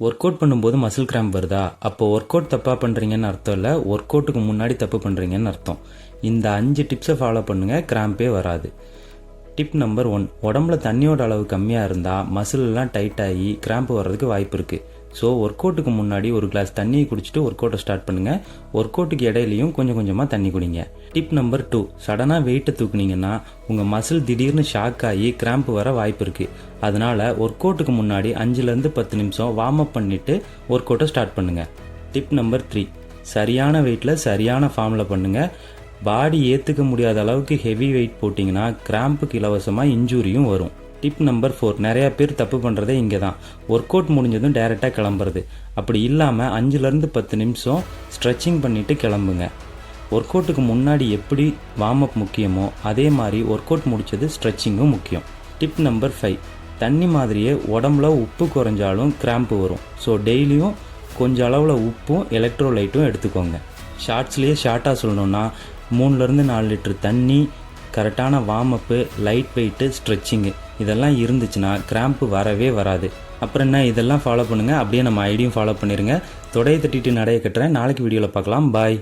Work out பண்ணும்போது muscle cramp வருதா? அப்போ ஒர்க் அவுட் தப்பாக பண்ணுறீங்கன்னு அர்த்தம் இல்லை, ஒர்க் அவுட்டுக்கு முன்னாடி தப்பு பண்ணுறீங்கன்னு அர்த்தம். இந்த 5 டிப்ஸை ஃபாலோ பண்ணுங்கள், கிராம்பே வராது. டிப் நம்பர் 1, உடம்புல தண்ணியோட அளவு கம்மியாக இருந்தால் மசிலெலாம் டைட் ஆகி கிராம்ப் வர்றதுக்கு வாய்ப்பு இருக்குது. ஸோ ஒர்க் அவுட்டுக்கு முன்னாடி ஒரு கிளாஸ் தண்ணியை குடிச்சிட்டு ஒர்க் அவுட்டை ஸ்டார்ட் பண்ணுங்கள். ஒர்க் அவுட்டுக்கு இடையிலையும் கொஞ்சம் கொஞ்சமாக தண்ணி குடிங்க. டிப் நம்பர் 2, சடனாக வெயிட்டை தூக்குனீங்கன்னா உங்கள் மசில் திடீர்னு ஷாக் ஆகி கிராம்ப் வர வாய்ப்பு இருக்குது. அதனால் ஒர்க் அவுட்டுக்கு முன்னாடி 5லேருந்து 10 நிமிஷம் வார்ம் அப் பண்ணிவிட்டு ஒர்க் அவுட்டை ஸ்டார்ட் பண்ணுங்கள். டிப் நம்பர் 3, சரியான வெயிட்டில் சரியான ஃபார்மில் பண்ணுங்கள். பாடி ஏற்றுக்க முடியாத அளவுக்கு ஹெவி வெயிட் போட்டிங்கன்னா கிராம்புக்கு இலவசமாக இன்ஜூரியும் வரும். டிப் நம்பர் 4, நிறையா பேர் தப்பு பண்ணுறதே இங்கே தான். ஒர்க் அவுட் முடிஞ்சதும் டைரெக்டாக கிளம்புறது. அப்படி இல்லாமல் 5லேருந்து 10 நிமிஷம் ஸ்ட்ரெச்சிங் பண்ணிவிட்டு கிளம்புங்க. ஒர்க் அவுட்டுக்கு முன்னாடி எப்படி வார்ம் அப் முக்கியமோ அதே மாதிரி ஒர்க் அவுட் முடித்தது ஸ்ட்ரெச்சிங்கும் முக்கியம். டிப் நம்பர் 5, தண்ணி மாதிரியே உடம்புல உப்பு குறைஞ்சாலும் கிராம்பு வரும். ஸோ டெய்லியும் கொஞ்சம் அளவில் உப்பும் எலக்ட்ரோலைட்டும் எடுத்துக்கோங்க. ஷார்ட்ஸ்லேயே ஷார்ட்டாக சொல்லணுன்னா 3லேருந்து 4 லிட்டர் தண்ணி, கரெக்டான வார்ம் அப்பு, லைட் வெயிட்டு, ஸ்ட்ரெச்சிங்கு இதெல்லாம் இருந்துச்சுன்னா கிராம்பு வரவே வராது. அப்புறம் என்ன, இதெல்லாம் ஃபாலோ பண்ணுங்கள். அப்படியே நம்ம ஐடியும் ஃபாலோ பண்ணிடுங்க. தொடையை தட்டிட்டு நடைய கட்டுறேன். நாளைக்கு வீடியோவில் பார்க்கலாம். பாய்.